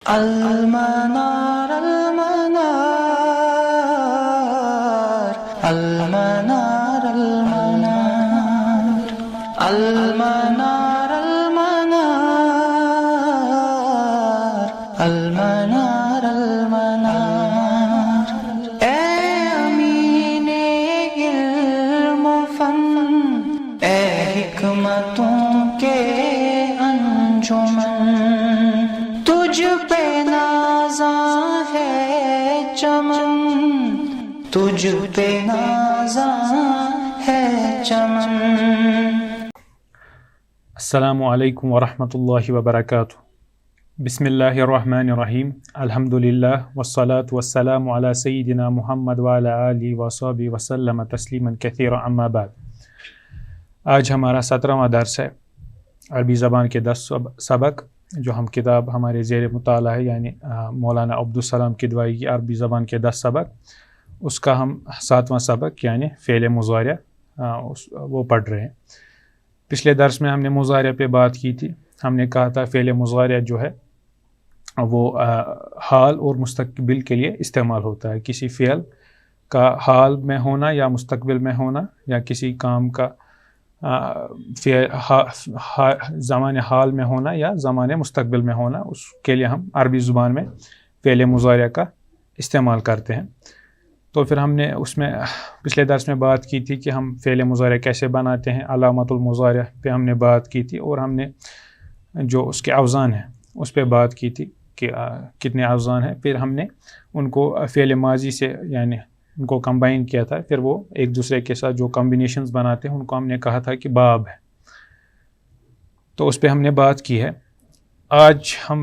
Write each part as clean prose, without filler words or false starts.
المنار المنار المنار المنار المنار المنار المنار اے امین علم و فن، اے حکمتوں کے انجمن، تجھ پہ نازاں ہے چمن، تجھ پہ نازاں ہے چمن۔ السلام علیکم ورحمۃ اللہ وبرکاتہ۔ بسم اللہ الرحمن الرحیم، الحمد للہ والصلاة والسلام علی سیدنا محمد وعلی آلہ وصحبہ وسلم تسلیما کثیرا، اما بعد۔ آج ہمارا 17واں درس ہے، عربی زبان کے 10 سبق جو ہم کتاب ہمارے زیر مطالعہ ہے، یعنی مولانا عبدالسلام کدوایی کی عربی زبان کے 10 سبق، اس کا ہم 7واں سبق یعنی فعل مضارع وہ پڑھ رہے ہیں۔ پچھلے درس میں ہم نے مضارع پہ بات کی تھی۔ ہم نے کہا تھا فعل مضارع جو ہے وہ حال اور مستقبل کے لیے استعمال ہوتا ہے۔ کسی فعل کا حال میں ہونا یا مستقبل میں ہونا، یا کسی کام کا زمان حال میں ہونا یا زمان مستقبل میں ہونا، اس کے لیے ہم عربی زبان میں فعل مضارع کا استعمال کرتے ہیں۔ تو پھر ہم نے اس میں پچھلے درس میں بات کی تھی کہ ہم فعل مضارع کیسے بناتے ہیں، علامت المضارع پہ ہم نے بات کی تھی، اور ہم نے جو اس کے اوزان ہیں اس پہ بات کی تھی کہ کتنے اوزان ہیں۔ پھر ہم نے ان کو فعل ماضی سے یعنی ان کو کمبائن کیا تھا، پھر وہ ایک دوسرے کے ساتھ جو کمبینیشنز بناتے ہیں ان کو ہم نے کہا تھا کہ باب ہے۔ تو اس پہ ہم نے بات کی ہے۔ آج ہم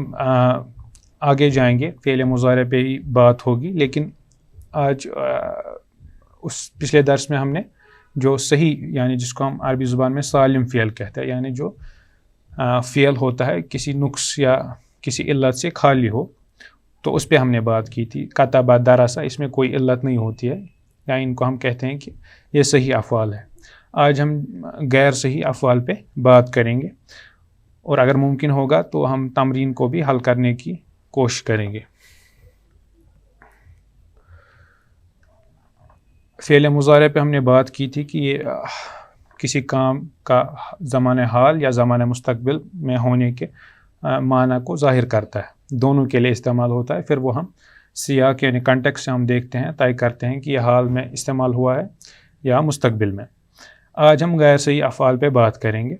آگے جائیں گے، فعل مضارع پہ ہی بات ہوگی، لیکن آج اس پچھلے درس میں ہم نے جو صحیح یعنی جس کو ہم عربی زبان میں سالم فعل کہتے ہیں، یعنی جو فعل ہوتا ہے کسی نقص یا کسی علت سے خالی ہو، تو اس پہ ہم نے بات کی تھی۔ کتب، درس، اس میں کوئی علت نہیں ہوتی ہے، یا ان کو ہم کہتے ہیں کہ یہ صحیح افعال ہے۔ آج ہم غیر صحیح افعال پہ بات کریں گے، اور اگر ممکن ہوگا تو ہم تمرین کو بھی حل کرنے کی کوشش کریں گے۔ فعل مضارع پہ ہم نے بات کی تھی کہ یہ کسی کام کا زمان حال یا زمان مستقبل میں ہونے کے معنی کو ظاہر کرتا ہے، دونوں کے لیے استعمال ہوتا ہے۔ پھر وہ ہم سیاق یعنی کنٹیکسٹ سے ہم دیکھتے ہیں، طے کرتے ہیں کہ یہ حال میں استعمال ہوا ہے یا مستقبل میں۔ آج ہم غیر صحیح افعال پہ بات کریں گے۔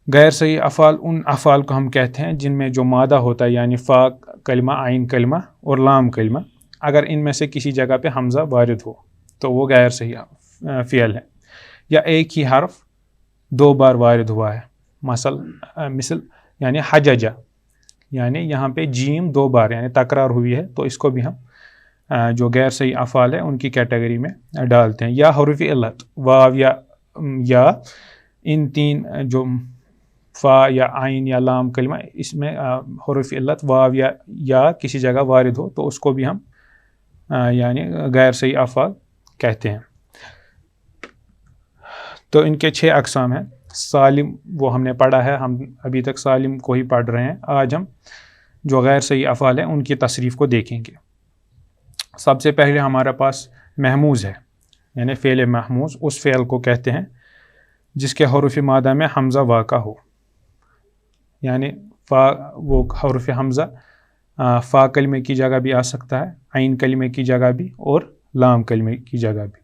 غیر صحیح افعال ان افعال کو ہم کہتے ہیں جن میں جو مادہ ہوتا ہے، یعنی فا کلمہ، عین کلمہ اور لام کلمہ، اگر ان میں سے کسی جگہ پہ حمزہ وارد ہو تو وہ غیر صحیح فعل ہے، یا ایک ہی حرف 2 بار وارد ہوا ہے، مثل یعنی حججہ، یعنی یہاں پہ جیم 2 بار یعنی تکرار ہوئی ہے، تو اس کو بھی ہم جو غیر صحیح افعال ہے ان کی کیٹیگری میں ڈالتے ہیں۔ یا حروف علت، واو یا ان 3 جو فا یا عین یا لام کلمہ، اس میں حروف علت واو یا کسی جگہ وارد ہو تو اس کو بھی ہم یعنی غیر صحیح افعال کہتے ہیں۔ تو ان کے 6 اقسام ہیں۔ سالم وہ ہم نے پڑھا ہے، ہم ابھی تک سالم کو ہی پڑھ رہے ہیں۔ آج ہم جو غیر صحیح افعال ہیں ان کی تصریف کو دیکھیں گے۔ سب سے پہلے ہمارے پاس محموز ہے، یعنی فعل محموز اس فعل کو کہتے ہیں جس کے حروف مادہ میں حمزہ واقع ہو، یعنی وہ حروف حمزہ فا کلمے کی جگہ بھی آ سکتا ہے، عین کلمے کی جگہ بھی، اور لام کلمے کی جگہ بھی۔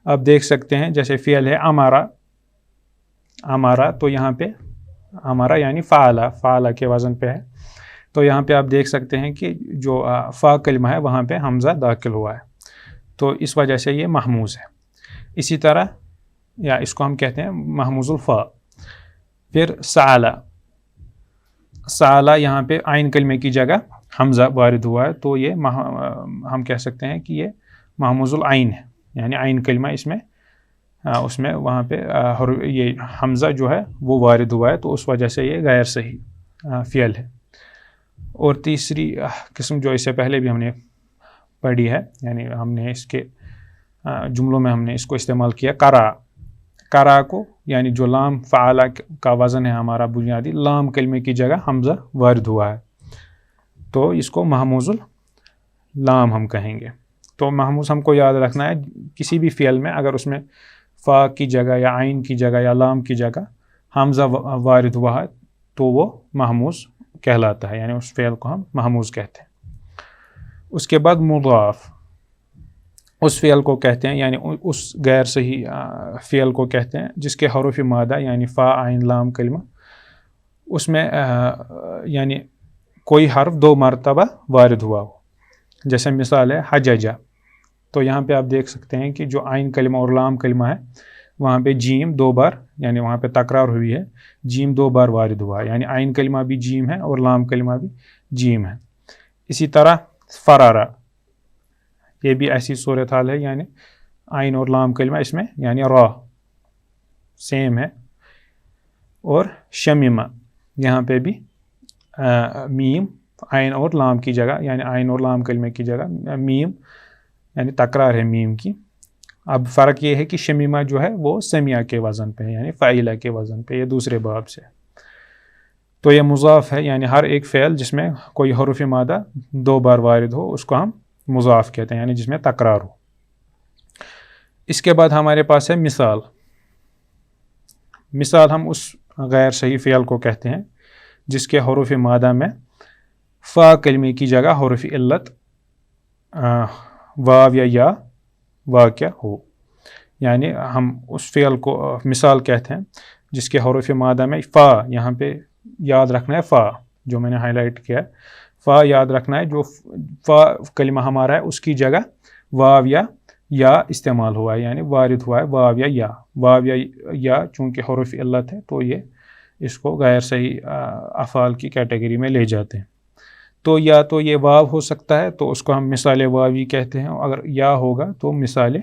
آپ دیکھ سکتے ہیں جیسے فعل ہے امارا، تو یہاں پہ امارا یعنی فعلا کے وزن پہ ہے، تو یہاں پہ آپ دیکھ سکتے ہیں کہ جو فا کلمہ ہے وہاں پہ حمزہ داخل ہوا ہے، تو اس وجہ سے یہ محموز ہے۔ اسی طرح یا اس کو ہم کہتے ہیں محموز الفا۔ پھر سعلا یہاں پہ عین کلمے کی جگہ حمزہ وارد ہوا ہے، تو یہ ہم کہہ سکتے ہیں کہ یہ محموز العین ہے، یعنی عین کلمہ اس میں وہاں پہ یہ حمزہ جو ہے وہ وارد ہوا ہے، تو اس وجہ سے یہ غیر صحیح فعل ہے۔ اور تیسری قسم جو اس سے پہلے بھی ہم نے پڑھی ہے، یعنی ہم نے اس کے جملوں میں ہم نے اس کو استعمال کیا، کرا کو، یعنی جو لام فعلا کا وزن ہے ہمارا بنیادی، لام کلمے کی جگہ حمزہ وارد ہوا ہے، تو اس کو محموز اللام ہم کہیں گے. تو محموز ہم کو یاد رکھنا ہے کسی بھی فعل میں اگر اس میں فا کی جگہ یا عین کی جگہ یا لام کی جگہ حمزہ وارد ہوا ہے تو وہ محموز کہلاتا ہے، یعنی اس فعل کو ہم محموز کہتے ہیں. اس کے بعد مضاف، اس فعل کو کہتے ہیں یعنی اس غیر صحیح فعل کو کہتے ہیں جس کے حروف مادہ یعنی فا عین لام کلمہ اس میں یعنی کوئی حرف 2 مرتبہ وارد ہوا ہو. جیسے مثال ہے حججہ، تو یہاں پہ آپ دیکھ سکتے ہیں کہ جو عین کلمہ اور لام کلمہ ہے وہاں پہ جیم 2 بار یعنی وہاں پہ تکرار ہوئی ہے، جیم 2 بار وارد ہوا ہے، یعنی عین کلمہ بھی جیم ہے اور لام کلمہ بھی جیم ہے. اسی طرح فرارا، یہ بھی ایسی صورتحال ہے یعنی عین اور لام کلمہ اس میں یعنی را سیم ہے. اور شمیمہ، یہاں پہ بھی میم عین اور لام کی جگہ یعنی عین اور لام کلمے کی جگہ میم یعنی تکرار ہے میم کی. اب فرق یہ ہے کہ شمیمہ جو ہے وہ سمیہ کے وزن پہ ہے یعنی فعیلہ کے وزن پہ، یہ دوسرے باب سے. تو یہ مضاف ہے یعنی ہر ایک فعل جس میں کوئی حروف مادہ 2 بار وارد ہو اس کو ہم مضاف کہتے ہیں یعنی جس میں تکرار ہو. اس کے بعد ہمارے پاس ہے مثال. مثال ہم اس غیر صحیح فعل کو کہتے ہیں جس کے حروف مادہ میں فا کلمے کی جگہ حروف علت واو یا واقع ہو، یعنی ہم اس فعل کو مثال کہتے ہیں جس کے حروف مادہ میں فا، یہاں پہ یاد رکھنا ہے فا جو میں نے ہائی لائٹ کیا ہے، فا یاد رکھنا ہے، جو فا کلمہ ہمارا ہے اس کی جگہ واو یا استعمال ہوا ہے یعنی وارد ہوا ہے واو یا چونکہ حروف علت ہے تو یہ اس کو غیر صحیح افعال کی کیٹیگری میں لے جاتے ہیں. تو یا تو یہ واو ہو سکتا ہے تو اس کو ہم مثال واوی کہتے ہیں، اگر یا ہوگا تو مثال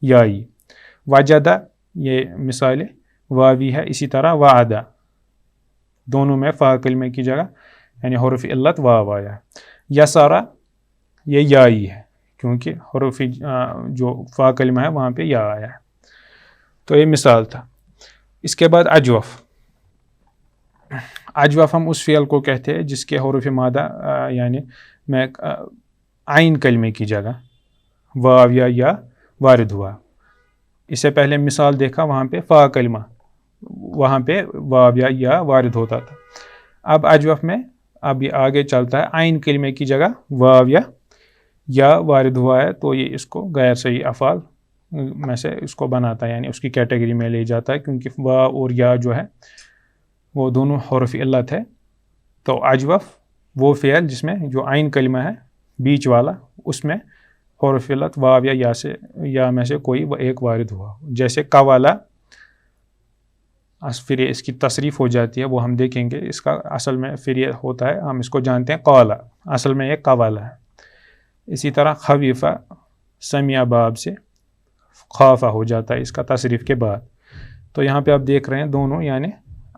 یائی. وجدہ یہ مثال واوی ہے. اسی طرح وعدہ، دونوں میں فا کلمے کی جگہ یعنی حروف علت واو آیا ہے. یسارہ یہ یائی ہے کیونکہ حروف جو فا کلمہ ہے وہاں پہ یا آیا ہے. تو یہ مثال تھا. اس کے بعد اجوف. اجوف ہم اس فعل کو کہتے ہیں جس کے حروف مادہ یعنی میں عین کلمے کی جگہ واو یا وارد ہوا. اس سے پہلے مثال دیکھا وہاں پہ فا کلمہ، وہاں پہ واو یا وارد ہوتا تھا. اب اجوف میں اب یہ آگے چلتا ہے عین کلمے کی جگہ واو یا وارد ہوا ہے تو یہ اس کو غیر صحیح افعال میں سے اس کو بناتا ہے یعنی اس کی کیٹیگری میں لے جاتا ہے کیونکہ واو اور یا جو ہے وہ دونوں حروف علت ہے. تو اجوف وہ فعل جس میں جو عین کلمہ ہے بیچ والا اس میں حروف علت واو یا میں سے کوئی ایک وارد ہوا، جیسے قوالا. پھر اس کی تصریف ہو جاتی ہے وہ ہم دیکھیں گے. اس کا اصل میں پھر یہ ہوتا ہے ہم اس کو جانتے ہیں قوالا، اصل میں یہ قوالا ہے. اسی طرح خفیفہ سمیہ باب سے خافہ ہو جاتا ہے اس کا تصریف کے بعد. تو یہاں پہ آپ دیکھ رہے ہیں دونوں یعنی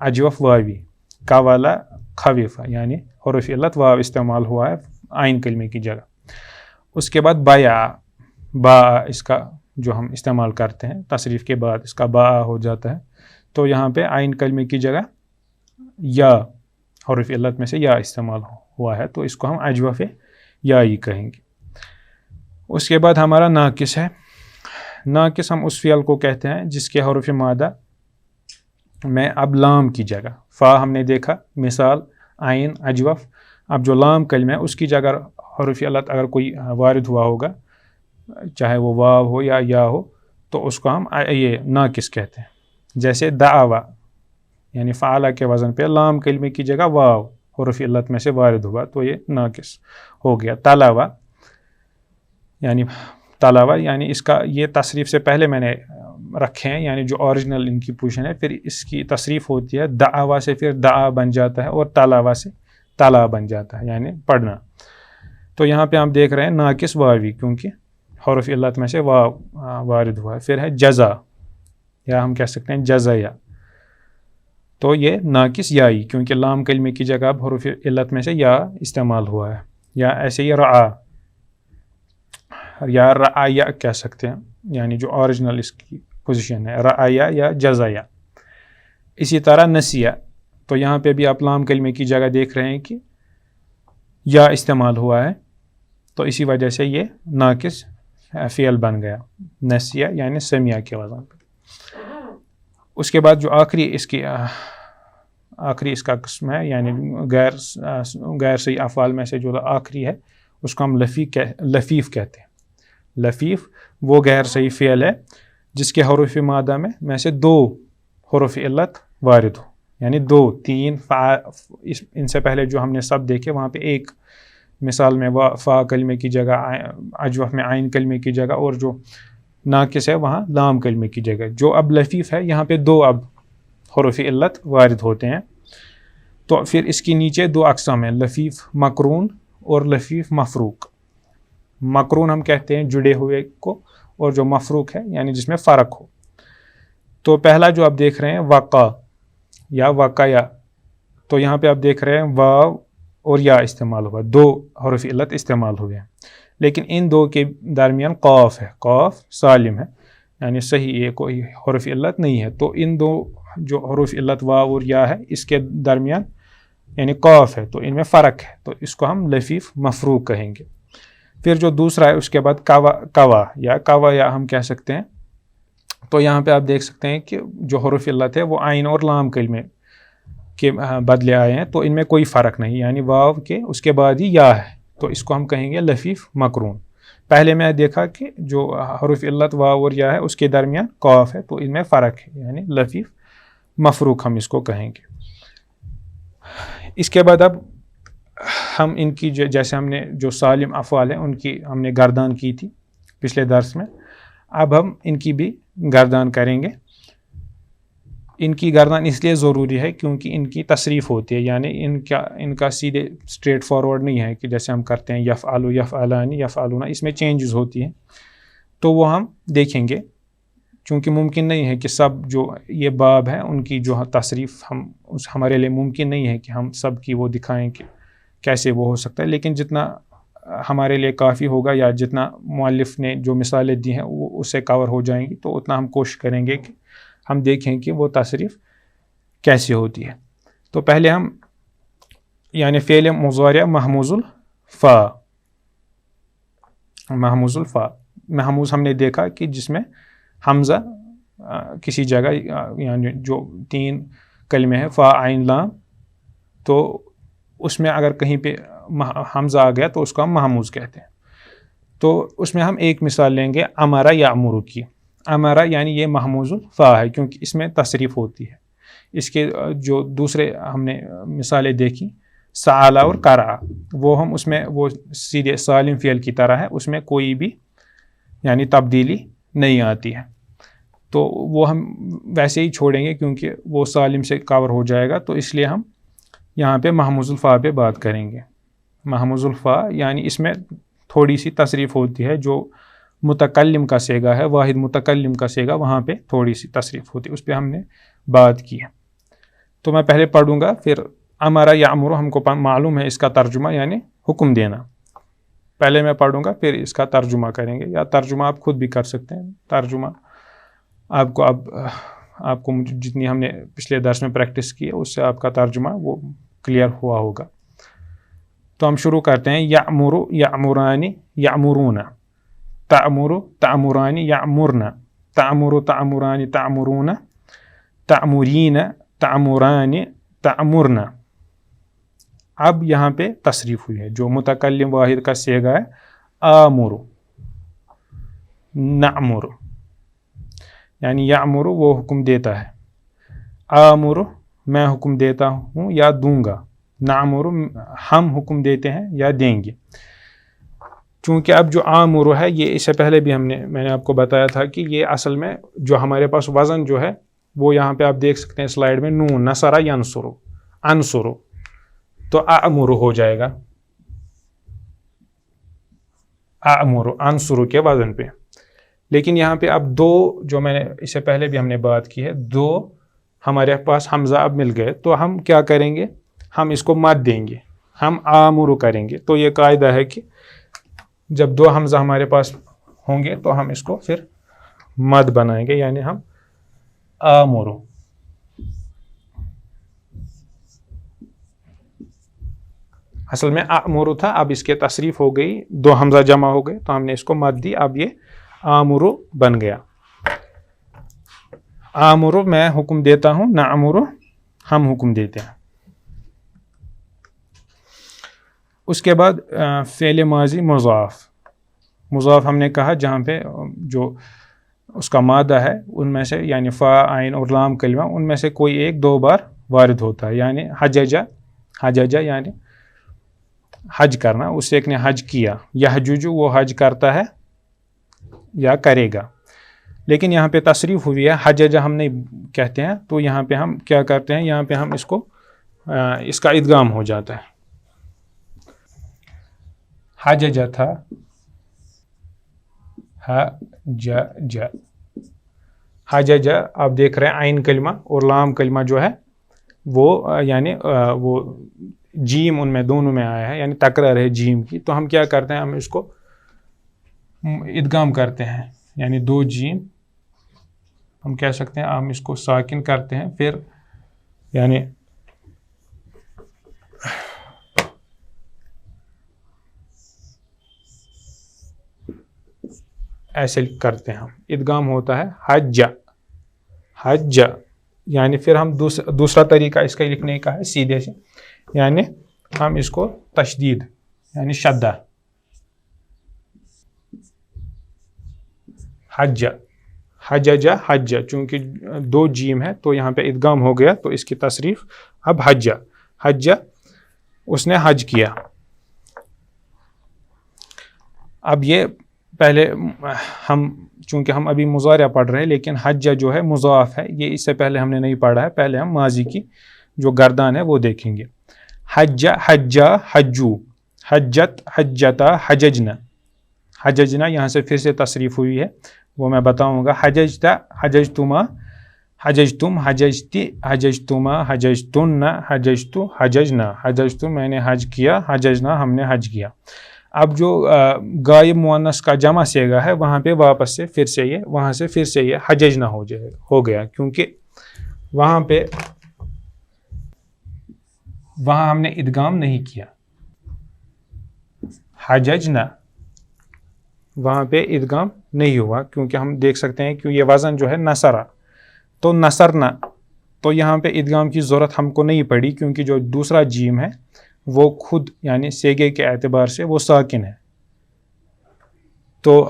اجوف واوی، قوالا خفیفہ یعنی حروف علت واو استعمال ہوا ہے عین کلمے کی جگہ. اس کے بعد با اس کا جو ہم استعمال کرتے ہیں تصریف کے بعد اس کا با ہو جاتا ہے. تو یہاں پہ عین کلمے کی جگہ یا حروف علت میں سے یا استعمال ہوا ہے تو اس کو ہم اجوف یائی کہیں گے. اس کے بعد ہمارا ناقص ہے. ناقص ہم اس فعل کو کہتے ہیں جس کے حروف مادہ میں اب لام کی جگہ فا ہم نے دیکھا مثال عین اجوف. اب جو لام کلمہ ہے اس کی جگہ حروف علت اگر کوئی وارد ہوا ہوگا چاہے وہ واو ہو یا ہو تو اس کو ہم یہ ناقص کہتے ہیں. جیسے دعوا یعنی فعلہ کے وزن پہ لام کلمے کی جگہ واو حروف علت میں سے وارد ہوا تو یہ ناقص ہو گیا. تلاوا یعنی اس کا یہ تصریف سے پہلے میں نے رکھے ہیں یعنی جو اوریجنل ان کی پوزیشن ہے پھر اس کی تصریف ہوتی ہے دعوا سے پھر دعا بن جاتا ہے اور تلاوا سے تلا بن جاتا ہے یعنی پڑھنا. تو یہاں پہ ہم دیکھ رہے ہیں ناقص واوی کیونکہ حروف علت میں سے واو وارد ہوا ہے. پھر ہے جزا یا ہم کہہ سکتے ہیں جزایا، تو یہ ناقص یائی کیونکہ لام کلمے کی جگہ اب حروف علت میں سے یا استعمال ہوا ہے. یا ایسے ہی رعا یا رعایا کہہ سکتے ہیں یعنی جو اوریجنل اس کی پوزیشن ہے رعایا یا جزایا. اسی طرح نسیہ، تو یہاں پہ بھی آپ لام کلمے کی جگہ دیکھ رہے ہیں کہ یا استعمال ہوا ہے تو اسی وجہ سے یہ ناقص فعل بن گیا، نسیہ یعنی سمعہ کے وزن پہ۔ اس کے بعد جو آخری اس کا قسم ہے، یعنی غیر صحیح افعال میں سے جو آخری ہے اس کو ہم لفیف کہتے ہیں۔ لفیف وہ غیر صحیح فعل ہے جس کے حروف مادہ میں سے 2 حروف علت وارد ہو، یعنی 2 3 ان سے پہلے جو ہم نے سب دیکھے وہاں پہ ایک مثال میں فا کلمے کی جگہ، اجوف میں عین کلمے کی جگہ، اور جو ناقص ہے وہاں لام کلمے کی جگہ۔ جو اب لفیف ہے یہاں پہ 2 اب حروف علت وارد ہوتے ہیں، تو پھر اس کی نیچے 2 اقسام ہیں، لفیف مقرون اور لفیف مفروق۔ مقرون ہم کہتے ہیں جڑے ہوئے کو، اور جو مفروق ہے یعنی جس میں فرق ہو۔ تو پہلا جو آپ دیکھ رہے ہیں وقع یا وقایا، تو یہاں پہ آپ دیکھ رہے ہیں واو اور یا استعمال ہوا، 2 حروف علت استعمال ہوئے ہیں، لیکن ان 2 کے درمیان قاف ہے، قاف سالم ہے، یعنی صحیح یہ کوئی حرف علت نہیں ہے۔ تو ان 2 جو حروف علت واو اور یا ہے اس کے درمیان یعنی قاف ہے، تو ان میں فرق ہے، تو اس کو ہم لفیف مفروق کہیں گے۔ پھر جو دوسرا ہے اس کے بعد کوا یا ہم کہہ سکتے ہیں، تو یہاں پہ آپ دیکھ سکتے ہیں کہ جو حروف علت ہے وہ عین اور لام کلمے کے بدلے آئے ہیں، تو ان میں کوئی فرق نہیں، یعنی واو کے اس کے بعد ہی یا ہے، تو اس کو ہم کہیں گے لفیف مقرون۔ پہلے میں دیکھا کہ جو حروف علت واو اور یا ہے اس کے درمیان قاف ہے، تو ان میں فرق ہے، یعنی لفیف مفروق ہم اس کو کہیں گے۔ اس کے بعد اب ہم ان کی جیسے ہم نے جو سالم افعال ہیں ان کی ہم نے گردان کی تھی پچھلے درس میں، اب ہم ان کی بھی گردان کریں گے۔ ان کی گردان اس لیے ضروری ہے کیونکہ ان کی تصریف ہوتی ہے، یعنی ان کا سیدھے اسٹریٹ فارورڈ نہیں ہے کہ جیسے ہم کرتے ہیں یفعلو یفعلانی یفعلون، اس میں چینجز ہوتی ہیں، تو وہ ہم دیکھیں گے۔ چونکہ ممکن نہیں ہے کہ سب جو یہ باب ہیں ان کی جو تصریف ہمارے لیے ممکن نہیں ہے کہ ہم سب کی وہ دکھائیں کہ کیسے وہ ہو سکتا ہے، لیکن جتنا ہمارے لیے کافی ہوگا یا جتنا مؤلف نے جو مثالیں دی ہیں وہ اس سے کور ہو جائیں گی، تو اتنا ہم کوشش کریں گے کہ ہم دیکھیں کہ وہ تصریف کیسی ہوتی ہے۔ تو پہلے ہم یعنی فعل مضارع محموز الفا محموز ہم نے دیکھا کہ جس میں حمزہ کسی جگہ یعنی جو 3 کلمے ہیں فا عین لام، تو اس میں اگر کہیں پہ حمزہ آ گیا تو اس کو ہم محموز کہتے ہیں۔ تو اس میں ہم ایک مثال لیں گے امارا یا امرو کی۔ امارا یعنی یہ محموز الفا ہے کیونکہ اس میں تصریف ہوتی ہے۔ اس کے جو دوسرے ہم نے مثالیں دیکھی سعالا اور کرا، وہ ہم اس میں وہ سیدھے سالم فعل کی طرح ہے، اس میں کوئی بھی یعنی تبدیلی نہیں آتی ہے، تو وہ ہم ویسے ہی چھوڑیں گے کیونکہ وہ سالم سے کور ہو جائے گا، تو اس لیے ہم یہاں پہ محموز الفا پہ بات کریں گے۔ محموز الفا یعنی اس میں تھوڑی سی تصریف ہوتی ہے، جو متکلم کا صیغہ ہے، واحد متکلم کا صیغہ، وہاں پہ تھوڑی سی تصریف ہوتی ہے، اس پہ ہم نے بات کی ہے۔ تو میں پہلے پڑھوں گا، پھر امارا یا امرو ہم کو معلوم ہے اس کا ترجمہ یعنی حکم دینا، پہلے میں پڑھوں گا پھر اس کا ترجمہ کریں گے، یا ترجمہ آپ خود بھی کر سکتے ہیں، ترجمہ آپ کو جتنی ہم نے پچھلے درس میں پریکٹس کی ہے اس سے آپ کا ترجمہ وہ کلیئر ہوا ہوگا۔ تو ہم شروع کرتے ہیں یأمرو یأمرانی یأمرون، تأمرو تأمرانی یأمرن، تأمرو تأمرانی تأمرون، تأمرین تأمرانی تأمرن۔ اب یہاں پہ تصریف ہوئی ہے، جو متکلم واحد کا صیغہ ہے آمرو نأمرو، یعنی یأمرو وہ حکم دیتا ہے، آمرو میں حکم دیتا ہوں یا دوں گا، نأمرو ہم حکم دیتے ہیں یا دیں گے۔ چونکہ اب جو آمرو ہے یہ اس سے پہلے بھی میں نے آپ کو بتایا تھا کہ یہ اصل میں جو ہمارے پاس وزن جو ہے وہ یہاں پہ آپ دیکھ سکتے ہیں سلائیڈ میں، نون نصرہ ینصرو انصرو، تو آمرو ہو جائے گا، آمرو انصرو کے وزن پہ۔ لیکن یہاں پہ اب 2 جو میں نے اس سے پہلے بھی ہم نے بات کی ہے، 2 ہمارے پاس حمزہ اب مل گئے، تو ہم کیا کریں گے، ہم اس کو مد دیں گے، ہم آمرو کریں گے۔ تو یہ قاعدہ ہے کہ جب 2 حمزہ ہمارے پاس ہوں گے تو ہم اس کو پھر مد بنائیں گے، یعنی ہم آمرو۔ اصل میں اعمرو تھا، اب اس کے تصریف ہو گئی، دو حمزہ جمع ہو گئے تو ہم نے اس کو مد دی، اب یہ آمرو بن گیا. آمرو میں حکم دیتا ہوں، نعمرو ہم حکم دیتے ہیں. اس کے بعد فعل ماضی مضاف ہم نے کہا جہاں پہ جو اس کا مادہ ہے ان میں سے یعنی فا عین اور لام کلمہ ان میں سے کوئی ایک دو بار وارد ہوتا ہے. یعنی حججہ یعنی حج کرنا، اس ایک نے حج کیا. یحجج وہ حج کرتا ہے یا کرے گا. لیکن یہاں پہ تصریف ہوئی ہے، حججہ ہم نہیں کہتے ہیں، تو یہاں پہ ہم کیا کرتے ہیں، یہاں پہ ہم اس کا ادغام ہو جاتا ہے. حججہ تھا، حججہ آپ دیکھ رہے ہیں عین کلمہ اور لام کلمہ جو ہے وہ یعنی وہ جیم ان میں دونوں میں آیا ہے، یعنی تکرار ہے جیم کی. تو ہم کیا کرتے ہیں، ہم اس کو ادغام کرتے ہیں، یعنی دو جیم ہم کہہ سکتے ہیں، ہم اس کو ساکن کرتے ہیں، پھر یعنی ایسے کرتے ہیں، ہم ادغام ہوتا ہے حج، یعنی پھر ہم دوسرا طریقہ اس کا لکھنے کا ہے سیدھے سے، یعنی ہم اس کو تشدید یعنی شدہ حججہ چونکہ دو جیم ہے تو یہاں پہ ادغام ہو گیا تو اس کی تصریف اب حجہ اس نے حج کیا. اب یہ پہلے چونکہ ہم ابھی مضارع پڑھ رہے ہیں، لیکن حجہ جو ہے مضاف ہے، یہ اس سے پہلے ہم نے نہیں پڑھا ہے. پہلے ہم ماضی کی جو گردان ہے وہ دیکھیں گے. حجہ حجو، حجت حجتا حججنا یہاں سے پھر سے تصریف ہوئی ہے، وہ میں بتاؤں گا. حججتا حججتما حججتم حججتی حججتما حججتن حججتو حججنا حججتو میں نے حج کیا، حججنا ہم نے حج کیا. اب جو غائب مؤنث کا جمع صیغہ ہے وہاں پہ واپس سے پھر سے یہ حججنا ہو گیا، کیونکہ وہاں ہم نے ادغام نہیں کیا. حججنا وہاں پہ ادغام نہیں ہوا، کیونکہ ہم دیکھ سکتے ہیں کہ یہ وزن جو ہے نصرہ تو نصرنا، تو یہاں پہ ادغام کی ضرورت ہم کو نہیں پڑی، کیونکہ جو دوسرا جیم ہے وہ خود یعنی سیگے کے اعتبار سے وہ ساکن ہے. تو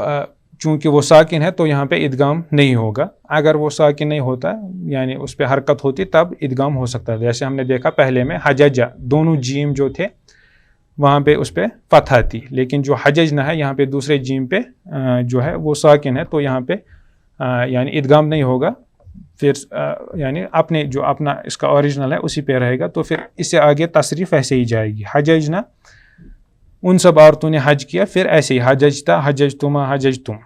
چونکہ وہ ساکن ہے تو یہاں پہ ادغام نہیں ہوگا. اگر وہ ساکن نہیں ہوتا یعنی اس پہ حرکت ہوتی تب ادغام ہو سکتا ہے. جیسے ہم نے دیکھا پہلے میں حججہ دونوں جیم جو تھے وہاں پہ اس پہ فتح تھی، لیکن جو حججنا ہے یہاں پہ دوسرے جیم پہ جو ہے وہ ساکن ہے تو یہاں پہ یعنی ادغام نہیں ہوگا. پھر یعنی اپنا اس کا اوریجنل ہے اسی پہ رہے گا، تو پھر اس سے آگے تصریف ایسے ہی جائے گی. حججنا ان سب عورتوں نے حج کیا، پھر ایسے ہی حججتا حججتما حججتم،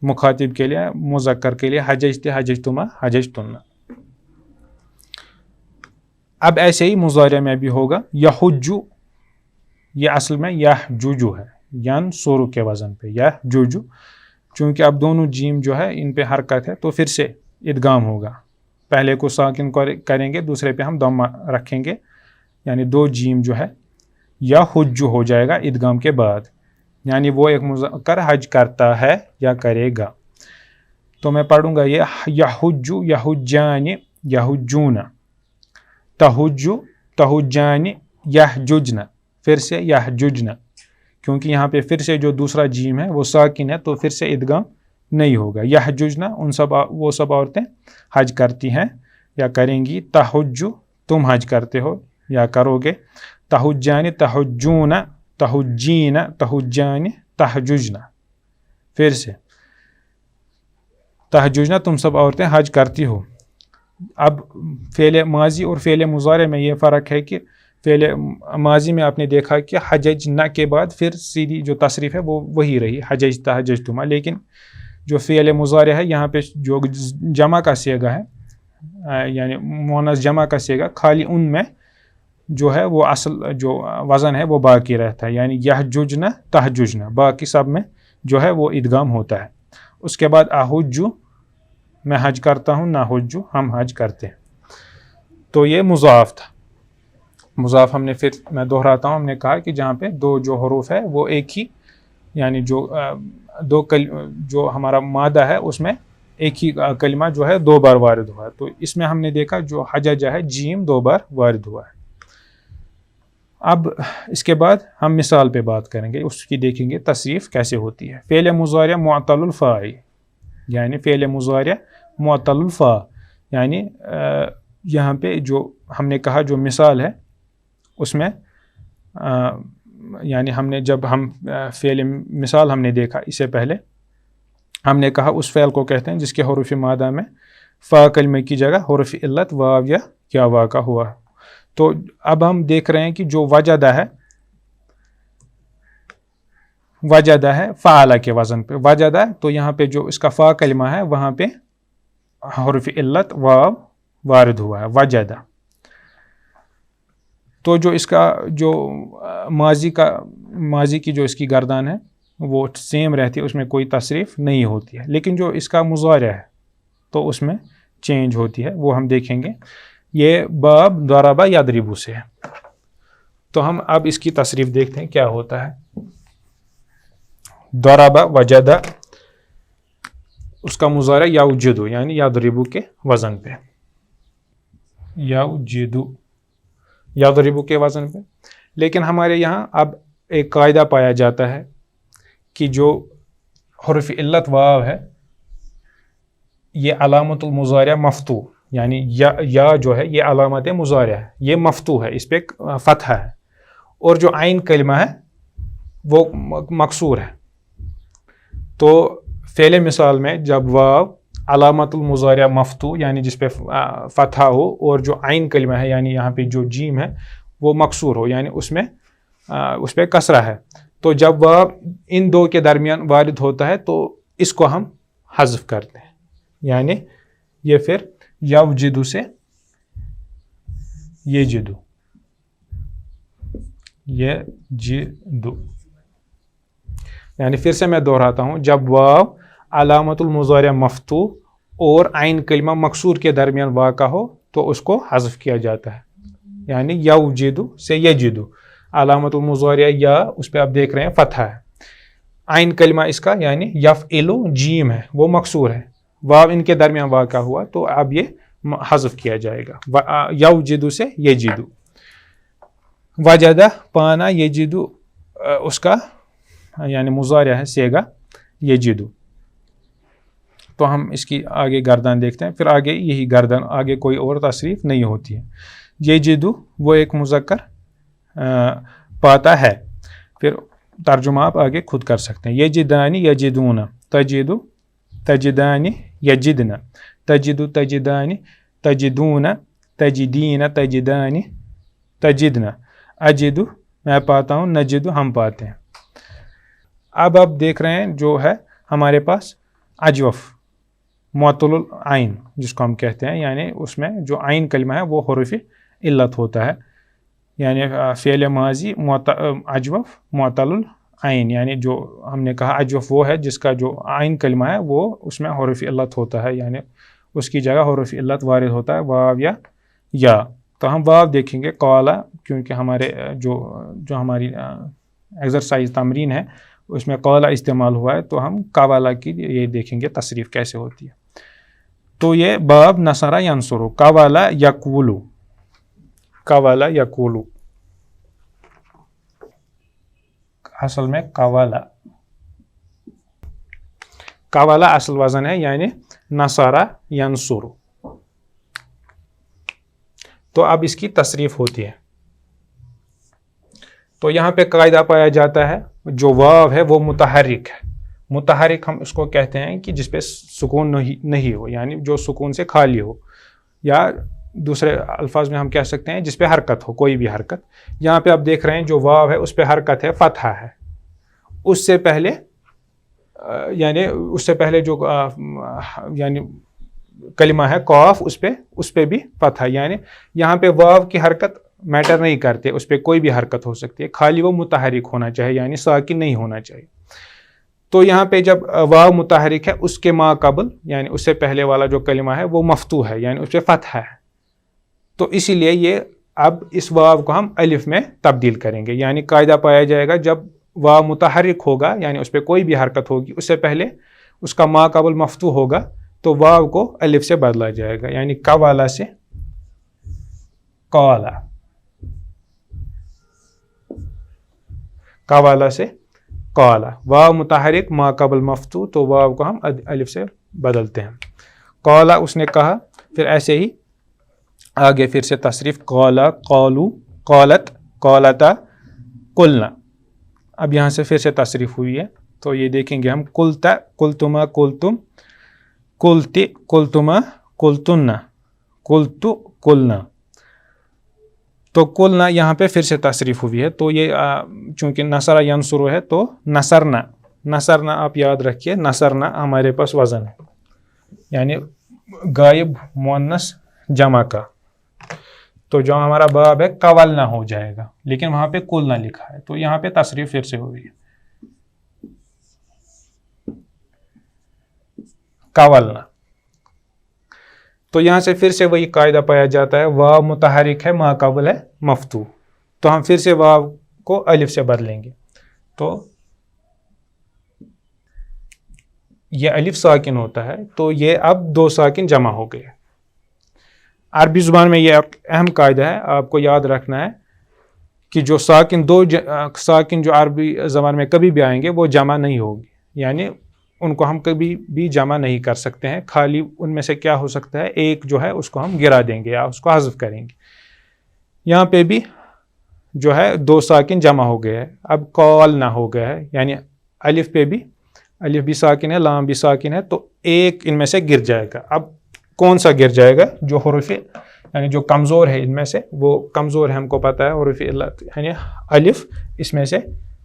مخاطب کے لیے مذکر کے لیے حججتے حججتما حججتن. اب ایسے ہی مضارع میں بھی ہوگا. یحجو یہ اصل میں یحجوجو ہے، ینصرو کے وزن پہ یحجوجو، چونکہ اب دونوں جیم جو ہے ان پہ حرکت ہے تو پھر سے ادغام ہوگا. پہلے کو ساکن کریں گے، دوسرے پہ ہم ضمہ رکھیں گے، یعنی دو جیم جو ہے یا حج ہو جائے گا ادغام کے بعد، یعنی وہ ایک مذکر حج کرتا ہے یا کرے گا. تو میں پڑھوں گا یہ یحجو یحجان یحجون، تحجو تحجان یحججن، پھر سے یحججن، کیونکہ یہاں پہ پھر سے جو دوسرا جیم ہے وہ ساکن ہے تو پھر سے ادغام نہیں ہوگا. یحججنا وہ سب عورتیں حج کرتی ہیں یا کریں گی. تحجو تم حج کرتے ہو یا کرو گے. تحجان تحجون تحجین تحجان تحججنا، پھر سے تحججنا تم سب عورتیں حج کرتی ہو. اب فعل ماضی اور فعل مضارع میں یہ فرق ہے کہ فعل ماضی میں آپ نے دیکھا کہ حججنا کے بعد پھر سیدھی جو تصریف ہے وہ وہی رہی حججتا حججتما، لیکن جو فعل مضارع ہے یہاں پہ جو جمع کا صیغہ ہے یعنی مؤنث جمع کا صیغہ، خالی ان میں جو ہے وہ اصل جو وزن ہے وہ باقی رہتا ہے، یعنی یحججنا تحججنا، باقی سب میں جو ہے وہ ادغام ہوتا ہے. اس کے بعد احجو میں حج کرتا ہوں، نہ حجو ہم حج کرتے ہیں. تو یہ مضاف تھا. مضاف ہم نے پھر میں دہراتا ہوں، ہم نے کہا کہ جہاں پہ دو جو حروف ہے وہ ایک ہی، یعنی جو ہمارا مادہ ہے اس میں ایک ہی کلمہ جو ہے 2 بار وارد ہوا ہے. تو اس میں ہم نے دیکھا جو حججہ ہے جیم 2 بار وارد ہوا ہے. اب اس کے بعد ہم مثال پہ بات کریں گے، اس کی دیکھیں گے تصریف کیسے ہوتی ہے. فعل مضارع معطل الفاء، یعنی فعل مضارع معطل الفاء، یعنی یہاں پہ جو ہم نے کہا جو مثال ہے اس میں یعنی ہم نے جب ہم فعل مثال ہم نے دیکھا اس سے پہلے ہم نے کہا اس فعل کو کہتے ہیں جس کے حروف مادہ میں فا کلمے کی جگہ حرف علت واو یا کیا واقع ہوا. تو اب ہم دیکھ رہے ہیں کہ جو وجدہ ہے فعل کے وزن پہ وجدہ، تو یہاں پہ جو اس کا فا کلمہ ہے وہاں پہ حرف علت واو وارد ہوا ہے وجدہ. تو جو اس کا جو ماضی کی جو اس کی گردان ہے وہ سیم رہتی ہے، اس میں کوئی تصریف نہیں ہوتی ہے. لیکن جو اس کا مضارع ہے تو اس میں چینج ہوتی ہے، وہ ہم دیکھیں گے. یہ باب ضرب یضرب سے ہے. تو ہم اب اس کی تصریف دیکھتے ہیں کیا ہوتا ہے. ضرب وجد، اس کا مضارع یوجد یعنی یضرب کے وزن پہ، یوجد یضرب کے وزن پہ. لیکن ہمارے یہاں اب ایک قاعدہ پایا جاتا ہے کہ جو حرف علت واو ہے یہ علامت المضارع مفتوح، یعنی یا جو ہے یہ علامت مضارع ہے، یہ مفتوح ہے، اس پہ فتح ہے. اور جو عین کلمہ ہے وہ مکسور ہے. تو فعل مثال میں جب واو علامت المضارع مفتوح یعنی جس پہ فتح ہو، اور جو عین کلمہ ہے یعنی یہاں پہ جو جیم ہے وہ مکسور ہو یعنی اس پہ کسرہ ہے، تو جب واو ان دو کے درمیان وارد ہوتا ہے تو اس کو ہم حذف کرتے ہیں. یعنی یہ پھر یوجد سے یجد، یعنی پھر سے میں دہراتا ہوں، جب واو علامت المضارع مفتوح اور عین کلمہ مکسور کے درمیان واقع ہو تو اس کو حذف کیا جاتا ہے. یعنی یوجد سے یجد، علامت المضارع یا اس پہ آپ دیکھ رہے ہیں فتح ہے، عین کلمہ اس کا یعنی یفعل جیم ہے وہ مکسور ہے، واو ان کے درمیان واقع ہوا تو اب یہ حذف کیا جائے گا. یوجد سے یجد، وجدہ پانا، یجد اس کا یعنی مضارع ہے سیگا یجد. تو ہم اس کی آگے گردان دیکھتے ہیں، پھر آگے یہی گردان، آگے کوئی اور تصریف نہیں ہوتی ہے. یجد وہ ایک مذکر پاتا ہے. پھر ترجمہ آپ آگے خود کر سکتے ہیں. یجدانی یجدون، تجد تجدانی یجدن، تجد تجدانی تجدون، تجدین تجدانی تجدن، اجد میں پاتا ہوں، نجد ہم پاتے ہیں. اب آپ دیکھ رہے ہیں جو ہے ہمارے پاس اجوف معطل العین جس کو ہم کہتے ہیں، یعنی اس میں جو عین کلمہ ہے وہ حرف علت ہوتا ہے. یعنی فعل ماضی اجوف معطل العین، یعنی جو ہم نے کہا اجوف وہ ہے جس کا جو عین کلمہ ہے وہ اس میں حرف علت ہوتا ہے، یعنی اس کی جگہ حرف علت وارد ہوتا ہے واو یا. تو ہم واو دیکھیں گے قالا، کیونکہ ہمارے جو ہماری ایکسرسائز تمرین ہے اس میں قالا استعمال ہوا ہے، تو ہم قوالا کی یہ دیکھیں گے تصریف کیسے ہوتی ہے. تو یہ باب نصر ینصر، قوالا یقولو، قوالا یقولو، اصل میں قوالا اصل وزن ہے یعنی نصر ینصر. تو اب اس کی تصریف ہوتی ہے. تو یہاں پہ قاعدہ پایا جاتا ہے جو واو ہے وہ متحرک ہے. متحرک ہم اس کو کہتے ہیں کہ جس پہ سکون نہیں ہو، یعنی جو سکون سے خالی ہو، یا دوسرے الفاظ میں ہم کہہ سکتے ہیں جس پہ حرکت ہو، کوئی بھی حرکت. یہاں پہ آپ دیکھ رہے ہیں جو واو ہے اس پہ حرکت ہے، فتحہ ہے. اس سے پہلے جو یعنی کلمہ ہے قاف، اس پہ بھی فتحہ، یعنی یہاں پہ واو کی حرکت میٹر نہیں کرتے، اس پہ کوئی بھی حرکت ہو سکتی ہے، خالی وہ متحرک ہونا چاہیے یعنی ساکن نہیں ہونا چاہیے. تو یہاں پہ جب واو متحرک ہے اس کے ما قبل یعنی اس سے پہلے والا جو کلمہ ہے وہ مفتوح ہے یعنی اس پہ فتح ہے. تو اسی لیے یہ اب اس واو کو ہم الف میں تبدیل کریں گے. یعنی قاعدہ پایا جائے گا جب واو متحرک ہوگا یعنی اس پہ کوئی بھی حرکت ہوگی اس سے پہلے اس کا ما قبل مفتوح ہوگا تو واو کو الف سے بدلا جائے گا. یعنی قوالا سے قوالا, قوالا سے قوالا. واو متحرک ما قبل مفتوح تو واو کو ہم الف سے بدلتے ہیں. قوالا اس نے کہا. پھر ایسے ہی آگے پھر سے تصریف قالا قالو قالت قالتا قلنا. اب یہاں سے پھر سے تصریف ہوئی ہے تو یہ دیکھیں گے ہم قلتا قلتما قلتم قلتی قلتما قلتن قلتو قلنا. تو قلنا یہاں پہ پھر سے تصریف ہوئی ہے تو یہ چونکہ نصر ینصر ہے تو نصرنا. نصرنا آپ یاد رکھیے, نصرنا ہمارے پاس وزن ہے یعنی غائب مؤنث جمع کا. تو جو ہمارا باب ہے قولنا ہو جائے گا لیکن وہاں پہ قلنا لکھا ہے تو یہاں پہ تصریف پھر سے ہوئی ہے قولنا. تو یہاں سے پھر سے وہی قاعدہ پایا جاتا ہے واو متحرک ہے ما قبل ہے مفتوح تو ہم پھر سے واو کو الف سے بدلیں گے. تو یہ الف ساکن ہوتا ہے تو یہ اب دو ساکن جمع ہو گئے. عربی زبان میں یہ اہم قاعدہ ہے, آپ کو یاد رکھنا ہے کہ جو ساکن ساکن جو عربی زبان میں کبھی بھی آئیں گے وہ جمع نہیں ہوگی. یعنی ان کو ہم کبھی بھی جمع نہیں کر سکتے ہیں, خالی ان میں سے کیا ہو سکتا ہے ایک جو ہے اس کو ہم گرا دیں گے یا اس کو حذف کریں گے. یہاں پہ بھی جو ہے دو ساکن جمع ہو گئے ہے. اب قول نہ ہو گیا ہے یعنی الف پہ بھی الف بھی ساکن ہے لام بھی ساکن ہے تو ایک ان میں سے گر جائے گا. اب کون سا گر جائے گا؟ جو حروف یعنی جو کمزور ہے ان میں سے, وہ کمزور ہے ہم کو پتہ ہے حروف علت یعنی الف اس میں سے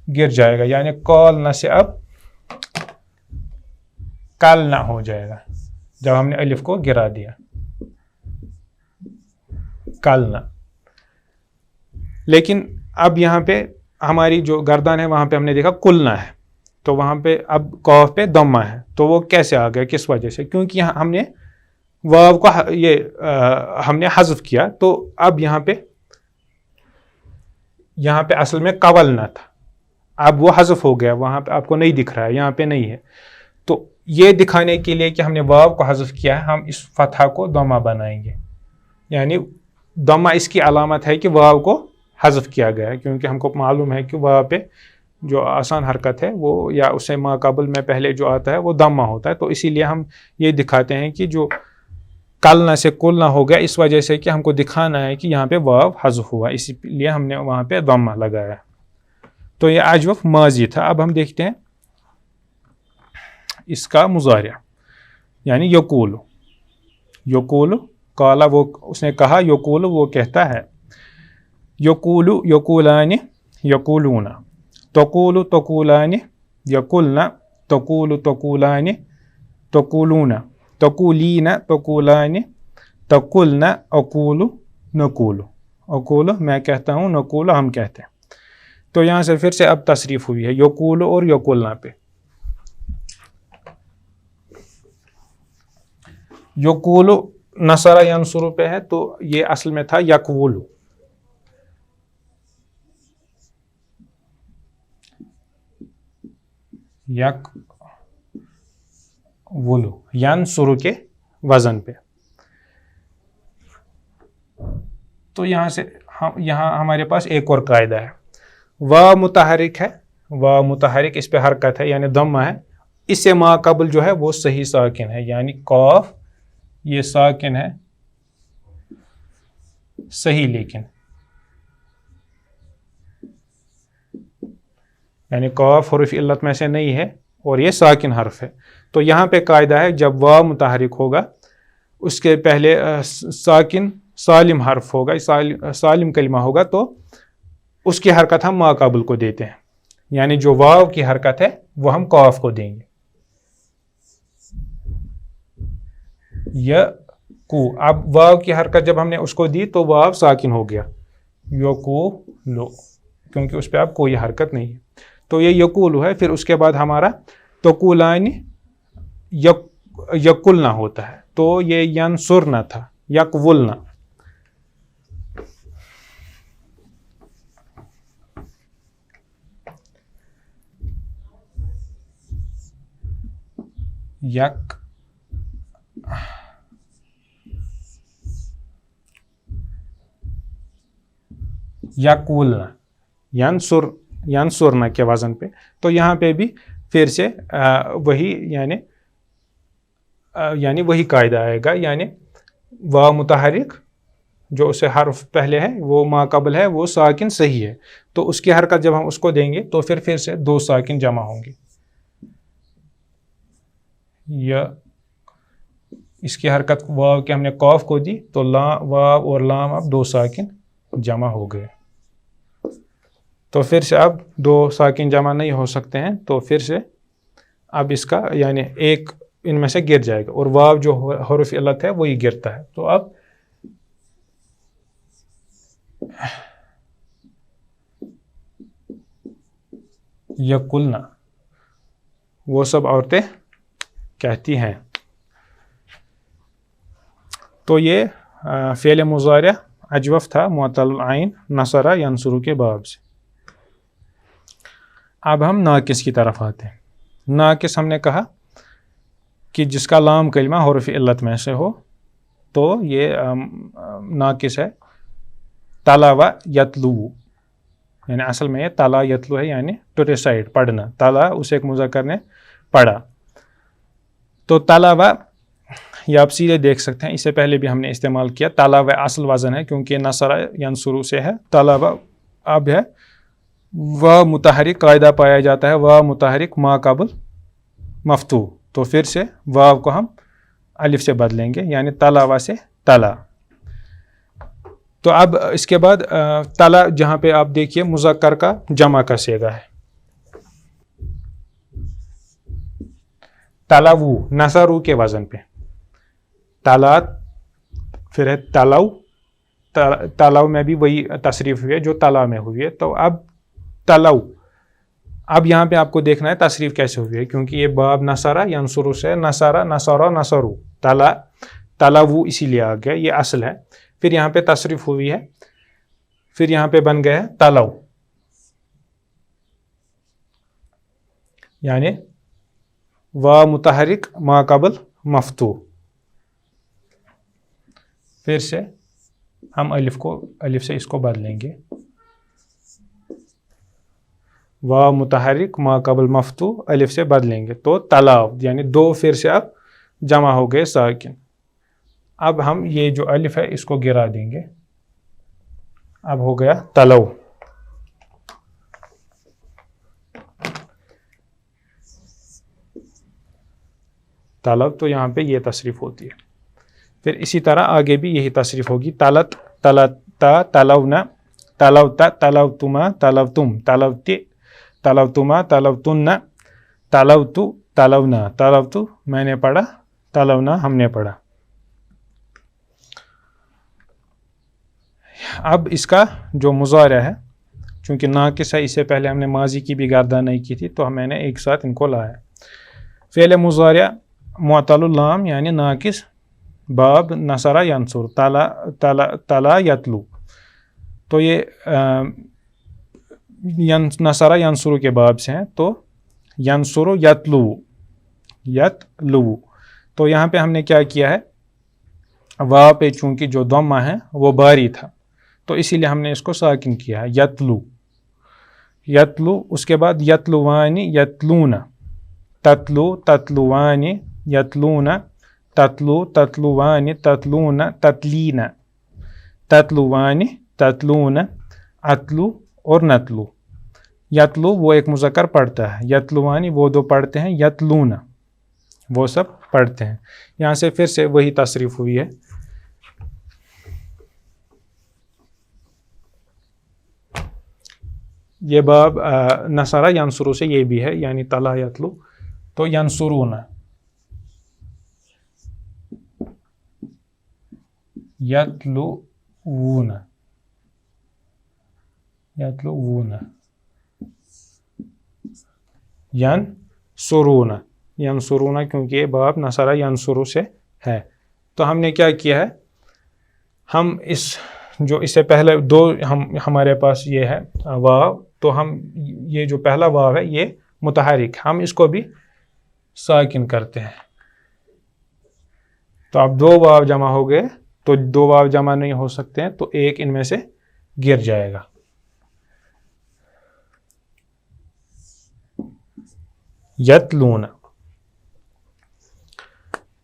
گر جائے گا. یعنی قول نہ سے اب کل نہ ہو جائے گا جب ہم نے الف کو گرا دیا کل نہ. لیکن اب یہاں پہ ہماری جو گردان ہے وہاں پہ ہم نے دیکھا کلنا ہے تو وہاں پہ اب قاف پہ ضمہ ہے تو وہ کیسے آ گیا, کس وجہ سے؟ کیونکہ ہم نے واو کو ہم نے حذف کیا تو اب یہاں پہ اصل میں قول نہ تھا, اب وہ حذف ہو گیا, وہاں پہ آپ کو نہیں دکھ رہا ہے, یہاں پہ نہیں ہے. تو یہ دکھانے کے لیے کہ ہم نے واو کو حذف کیا ہے ہم اس فتحہ کو ضمہ بنائیں گے. یعنی ضمہ اس کی علامت ہے کہ واو کو حذف کیا گیا ہے, کیونکہ ہم کو معلوم ہے کہ واو پہ جو آسان حرکت ہے وہ یا اسے ما قبل میں پہلے جو آتا ہے وہ ضمہ ہوتا ہے. تو اسی لیے ہم یہ دکھاتے ہیں کہ جو کلنا سے کلنا ہو گیا اس وجہ سے کہ ہم کو دکھانا ہے کہ یہاں پہ واو حذف ہوا, اسی لیے ہم نے وہاں پہ ضمہ لگایا. تو یہ اجوف ماضی تھا. اب ہم دیکھتے ہیں اس کا مضارع یعنی یقولو. یقولو قالا وہ اس نے کہا, یقولو وہ کہتا ہے, یقولو یقولان یقولون, تقولو تقولان یقولنا, تقولو تقولان تقولون, تقولین تقولان تقولنا, اقولو نقولو. اقولو میں کہتا ہوں, نقولو ہم کہتے ہیں. تو یہاں سے پھر سے اب تصریف ہوئی ہے یقولو اور یقولنا پہ. یقولو نصر ینصر پہ ہے تو یہ اصل میں تھا یقولو. یقولو ینصر کے وزن پہ. تو یہاں سے یہاں ہمارے پاس ایک اور قاعدہ ہے, واو متحرک ہے, واو متحرک اس پہ حرکت ہے یعنی ضمہ ہے, اس سے ما قبل جو ہے وہ صحیح ساکن ہے. یعنی قاف یہ ساکن ہے صحیح, لیکن یعنی قاف حرف علت میں سے نہیں ہے اور یہ ساکن حرف ہے. تو یہاں پہ قاعدہ ہے جب واو متحرک ہوگا اس کے پہلے ساکن سالم حرف ہوگا, سالم کلمہ ہوگا تو اس کی حرکت ہم ما قبل کو دیتے ہیں. یعنی جو واو کی حرکت ہے وہ ہم قاف کو دیں گے. یقو, اب واو کی حرکت جب ہم نے اس کو دی تو واو ساکن ہو گیا یقولو, کیونکہ اس پہ اب کوئی حرکت نہیں ہے. تو یہ یقولو ہے. پھر اس کے بعد ہمارا تقولان یقولنا ہوتا ہے تو یہ ینصرنا تھا یقولنا. یقولنا ینصرنا کے وزن پہ. تو یہاں پہ بھی پھر سے وہی یعنی وہی قاعدہ آئے گا. یعنی واو متحرک جو اسے حرف پہلے ہے وہ ما قبل ہے وہ ساکن صحیح ہے, تو اس کی حرکت جب ہم اس کو دیں گے تو پھر سے دو ساکن جمع ہوں گے. یا اس کی حرکت واو کہ ہم نے قاف کو دی تو واو اور لام اب دو ساکن جمع ہو گئے. تو پھر سے اب دو ساکن جمع نہیں ہو سکتے ہیں, تو پھر سے اب اس کا یعنی ایک ان میں سے گر جائے گا, اور واو جو حرف علت ہے وہی گرتا ہے. تو اب یقولنا وہ سب عورتیں کہتی ہیں. تو یہ فعل مضارع اجوف تھا معطل العین نصرہ ینصرو کے باب سے. اب ہم ناقص کی طرف آتے ہیں. ناقص ہم نے کہا کہ جس کا لام کلمہ حرف علت میں سے ہو تو یہ ناقص ہے. تلا و یتلو, یعنی اصل میں یہ تلا یتلو ہے, یعنی ٹو ریسائٹ پڑھنا. تلا اسے ایک مذکر نے پڑھا. تو تلا و یہ آپ سیدھے دیکھ سکتے ہیں, اس سے پہلے بھی ہم نے استعمال کیا. تلا و اصل وزن ہے کیونکہ نصرہ ینصرو سے ہے. تلا و اب ہے و متحرک قاعدہ پایا جاتا ہے و متحرک ما قبل مفتوح, تو پھر سے واو کو ہم الف سے بدلیں گے, یعنی تلا و سے تلا. تو اب اس کے بعد تلا جہاں پہ آپ دیکھیے مذکر کا جمع کا صیغہ ہے. تلاو نصرو کے وزن پہ. تلات پھر ہے تلو. تلو میں بھی وہی تصریف ہوئی ہے جو تلا میں ہوئی ہے. تو اب تلو, اب یہاں پہ آپ کو دیکھنا ہے تصریف کیسے ہوئی ہے, کیونکہ یہ باب نصرہ ینصرو سے نصرہ نصرہ نصرو تلا تلو اسی لیے آ گیا, یہ اصل ہے. پھر یہاں پہ تصریف ہوئی ہے, پھر یہاں پہ بن گیا ہے تلو, یعنی وا متحرک ما قبل مفتوح. پھر سے ہم الف سے اس کو بدلیں گے, وا متحرک ما قبل مفتوح الف سے بدلیں گے تو تلاو, یعنی دو پھر سے اب جمع ہو گئے ساکن. اب ہم یہ جو الف ہے اس کو گرا دیں گے, اب ہو گیا تلو. تلو تو یہاں پہ یہ تصریف ہوتی ہے. پھر اسی طرح آگے بھی یہی تصریف ہوگی. تلت تلتا تلونا تلوتا تلوتما تلوتم تلوتی تلوتما تلوتن تلوتو تلونا تلوتو میں نے پڑھا تلونا ہم نے پڑھا. اب اس کا جو مضارع ہے چونکہ ناقص ہے, اس سے پہلے ہم نے ماضی کی بھی گردان نہیں کی تھی تو میں نے ایک ساتھ ان کو لایا. فعل مضارع معطل اللام یعنی ناقص باب نصرہ ینصر تلا یتلو. تو یہ نصرہ ینصرو کے باب سے ہیں, تو ینصرو یتلو. تو یہاں پہ ہم نے کیا کیا ہے, واو پہ چونکہ جو ضمہ ہے وہ باری تھا تو اسی لیے ہم نے اس کو ساکن کیا ہے یتلو. یتلو اس کے بعد یتلوانی یتلونا تتلو تتلوانی یتلونا تتلو تتلوانی تتلونا تتلینا تتلوانی تتلونا اتلو اور نتلو. یتلو وہ ایک مذکر پڑھتا ہے, یتلوانی وہ دو پڑھتے ہیں, یتلونا وہ سب پڑھتے ہیں. یہاں سے پھر سے وہی تصریف ہوئی ہے. یہ باب نصرہ ینصرو سے یہ بھی ہے, یعنی تلا یتلو. تو ینصرونا یتلوونا یتلوونا ینصرونا ینصرونا کیونکہ یہ باب نصرہ ینصرو سے ہے. تو ہم نے کیا کیا ہے, ہم اس سے پہلے دو ہمارے پاس یہ ہے واو, تو ہم یہ جو پہلا واو ہے یہ متحرک, ہم اس کو بھی ساکن کرتے ہیں. تو اب 2 واو جمع ہو گئے تو 2 واو جمع نہیں ہو سکتے ہیں تو ایک ان میں سے گر جائے گا. یتلون.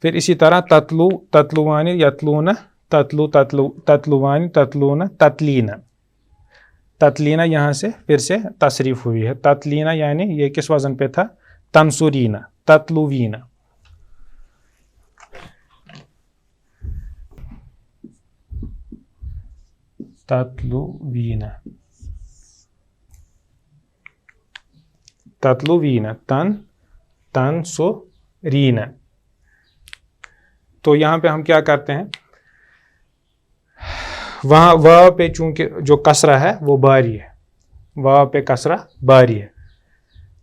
پھر اسی طرح تتلو تتلوانی یتلون تتلو تتلو تتلوانی تتلون تتلینا. تتلینا یہاں سے پھر سے تصریف ہوئی ہے. تتلینا یعنی یہ کس وزن پہ تھا؟ تنصرینا تتلوینا. تتلوینا تتلوینا تنصرینا. تو یہاں پہ ہم کیا کرتے ہیں؟ وہاں واو پہ چونکہ جو کسرہ ہے وہ باری ہے، واو پہ کسرہ باری ہے،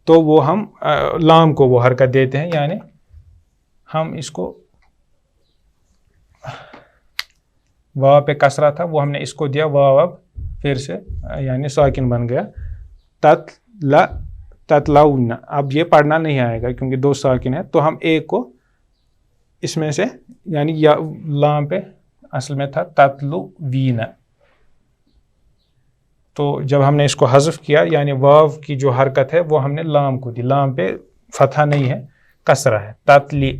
تو وہ ہم لام کو وہ حرکت دیتے ہیں، یعنی ہم اس کو واو پہ کسرہ تھا وہ ہم نے اس کو دیا واو، اب پھر سے یعنی ساکن بن گیا. تتلاؤن. اب یہ پڑھنا نہیں آئے گا کیونکہ 2 ساکن ہے، تو ہم ایک کو اس میں سے یعنی یا لام پہ اصل میں تھا تتلوینا، تو جب ہم نے اس کو حذف کیا یعنی واو کی جو حرکت ہے وہ ہم نے لام کو دی. لام پہ فتحہ نہیں ہے، کسرہ ہے، تتلی.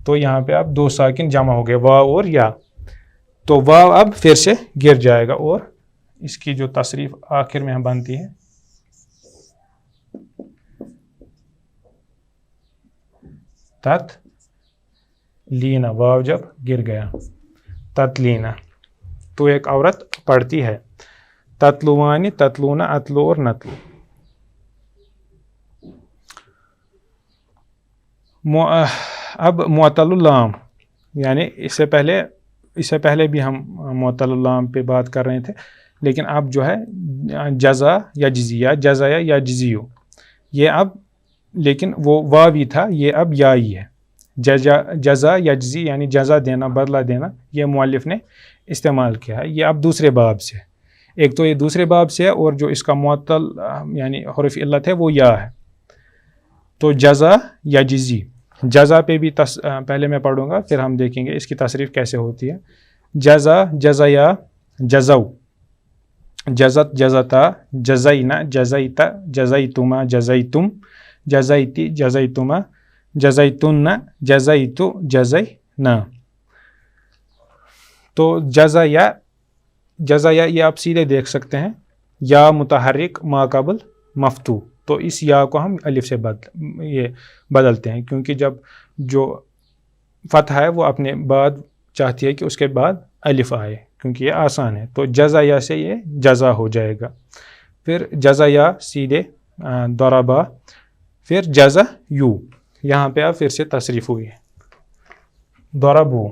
تو یہاں پہ اب 2 ساکن جمع ہو گئے، واو اور یا. تو واو اب پھر سے گر جائے گا اور اس کی جو تصریف آخر میں بنتی ہے تتلینا. واو جب گر گیا تتلینا. تو ایک عورت پڑھتی ہے. تتلوانی تتلونا اتلو اور نتلو. اب معطل اللام، یعنی اس سے پہلے بھی ہم معطل اللام پہ بات کر رہے تھے، لیکن اب جو ہے جزا یا جزیہ، جزا یا جزیو، یہ اب لیکن وہ واوی تھا، یہ اب یائی ہے. جزا یا جزی یعنی جزا دینا، بدلہ دینا، یہ مؤلف نے استعمال کیا ہے. یہ اب دوسرے باب سے، ایک تو یہ دوسرے باب سے ہے اور جو اس کا معطل یعنی حرف علت ہے وہ یا ہے. تو جزا یا جزی، جزا پہ بھی پہلے میں پڑھوں گا پھر ہم دیکھیں گے اس کی تصریف کیسے ہوتی ہے. جزا جزایا جزو، جزت جزتا جزینا جزیتا جزیتما جزیتم جزیتی جزیتما جزیتن جزیتو جزینا. تو جزا یا یہ آپ سیدھے دیکھ سکتے ہیں، یا متحرک ما قبل مفتوح، تو اس یا کو ہم الف سے بدلتے ہیں کیونکہ جب جو فتح ہے وہ اپنے بعد چاہتی ہے کہ اس کے بعد الف آئے کیونکہ یہ آسان ہے. تو جزا یا سے یہ جزا ہو جائے گا. پھر جزا یا سیدھے ضربا، پھر جزا یو، یہاں پہ اب پھر سے تصریف ہوئی ہے ضربو.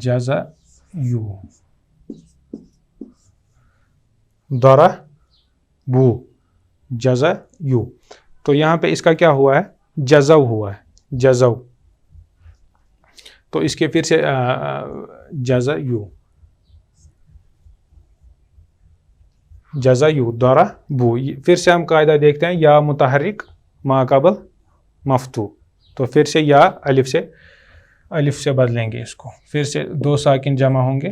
جزا یو ضربو جزا یو. تو یہاں پہ اس کا کیا ہوا ہے؟ جزو ہوا ہے، جزو. تو اس کے پھر سے جزا یو جزا یو ضربو. پھر سے ہم قاعدہ دیکھتے ہیں، یا متحرک ما قبل مفتوح، تو پھر سے یا الف سے بدلیں گے اس کو. پھر سے 2 ساکن جمع ہوں گے،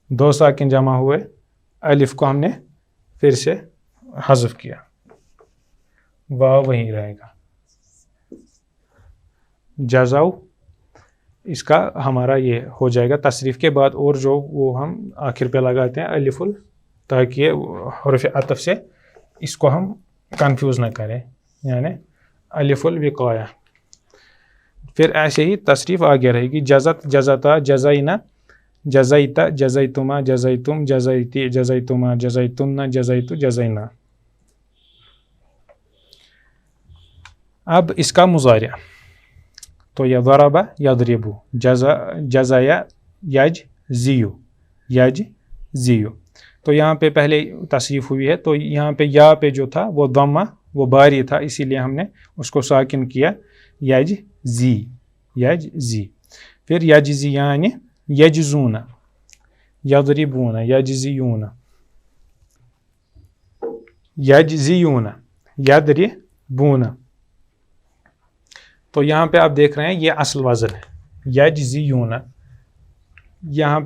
دو ساکن جمع ہوئے، الف کو ہم نے پھر سے حذف کیا، واو وہیں رہے گا. جزاؤ اس کا ہمارا یہ ہو جائے گا تصریف کے بعد، اور جو وہ ہم آخر پہ لگاتے ہیں الف تاکہ حرف عطف سے اس کو ہم کنفیوز نہ کریں، یعنی الف الوقایہ. پھر ایسے ہی تصریف آگے رہے گی، جزت جزتا جزینا جزیتا جزیتما جزیتم جزیتی جزیتما جزیتن جزیتو جزینا. اب اس کا مضارع تو یا ضرب یضرب، جزایا یجزیو یجزیو. تو یہاں پہ پہلے تصریف ہوئی ہے، تو یہاں پہ یا پہ جو تھا وہ ضمہ وہ باری تھا، اسی لیے ہم نے اس کو ساکن کیا، یجزی یجزی. پھر یجزیان یجزون یضربون یجزیون یجزیون یضربون. تو یہاں پہ آپ دیکھ رہے ہیں یہ اصل وزن ہے یجزیون. یہاں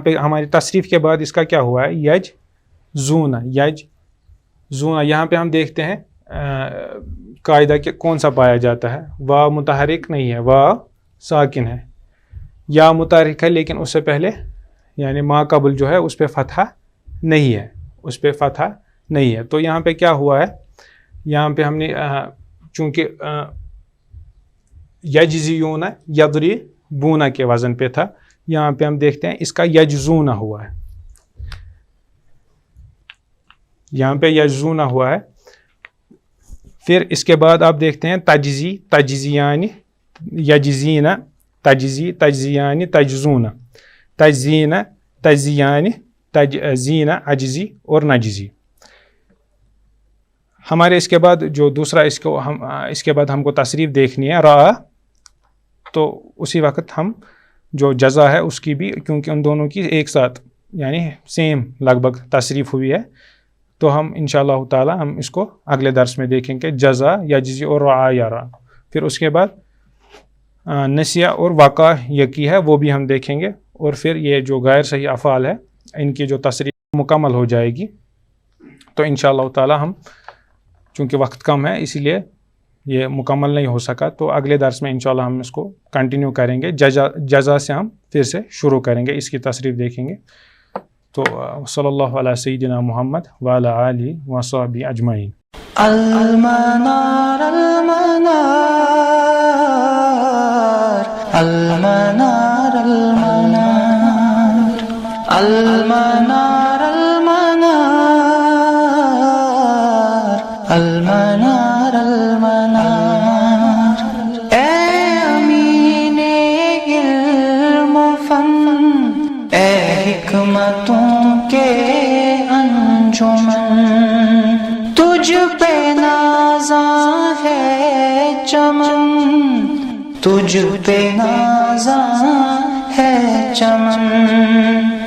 پہ ہماری تصریف کے بعد اس کا کیا ہوا ہے یجزون یجزون. یہاں پہ ہم دیکھتے ہیں قاعدہ کہ کون سا پایا جاتا ہے. وا متحرک نہیں ہے, وا ساکن ہے. یا متحرک ہے لیکن اس سے پہلے یعنی ما قبل جو ہے اس پہ فتحہ نہیں ہے, اس پہ فتحہ نہیں ہے. تو یہاں پہ کیا ہوا ہے, یہاں پہ ہم نے چونکہ یجزیون یضربون کے وزن پہ تھا, یہاں پہ ہم دیکھتے ہیں اس کا یجزون ہوا ہے, یہاں پہ یجزون ہوا ہے. پھر اس کے بعد آپ دیکھتے ہیں تجزی تجزیان یجزین تجزی تجزیان تجزون تجزین تجزیان تجزین اجزی اور نجزی. ہمارے اس کے بعد جو دوسرا اس کے بعد ہم کو تصریف دیکھنی ہے را, تو اسی وقت ہم جو جزا ہے اس کی بھی, کیونکہ ان دونوں کی ایک ساتھ یعنی سیم لگ بھگ تصریف ہوئی ہے, تو ہم انشاءاللہ تعالی ہم اس کو اگلے درس میں دیکھیں گے جزا یجزی اور رعا یا را. پھر اس کے بعد نسیہ اور وقع یقی ہے وہ بھی ہم دیکھیں گے, اور پھر یہ جو غیر صحیح افعال ہے ان کی جو تصریف مکمل ہو جائے گی. تو انشاءاللہ تعالی ہم چونکہ وقت کم ہے اسی لیے یہ مکمل نہیں ہو سکا, تو اگلے درس میں انشاءاللہ ہم اس کو کنٹینیو کریں گے. جزا سے ہم پھر سے شروع کریں گے, اس کی تصریف دیکھیں گے. تو صلی اللہ علیہ سیدنا محمد وعلی آلہ وصحبہ اجمعین. المنار المنار المنار المنار المنار المنار المنار. اے امین علم و فن, اے حکمتوں کے انجمن, تجھ پہ نازاں ہے چمن, تجھ پہ نازاں ہے چمن.